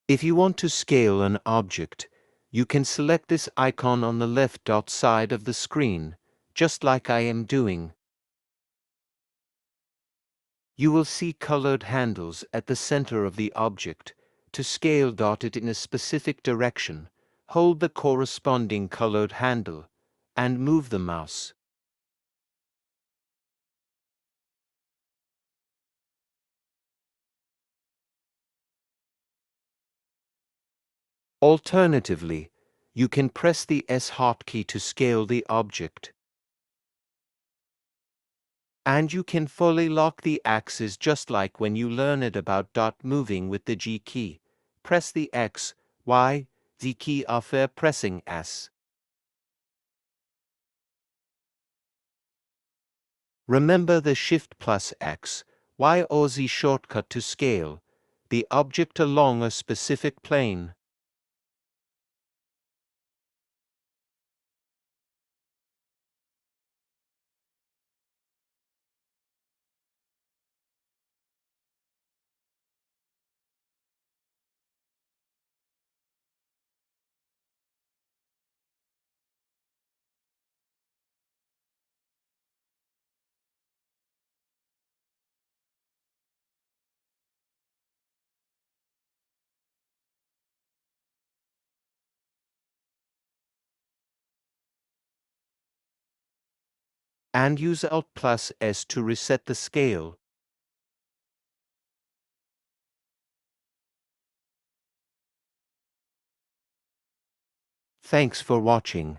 If you want to scale an object, you can select this icon on the left side of the screen, just like I am doing. You will see colored handles at the center of the object. To scale it in a specific direction, hold the corresponding colored handle and move the mouse. Alternatively, you can press the S hotkey to scale the object. And you can fully lock the axis just like when you learned about moving with the G key. Press the X, Y, Z key after pressing S. Remember the Shift plus X, Y or Z shortcut to scale the object along a specific plane. And use Alt plus S to reset the scale. Thanks for watching.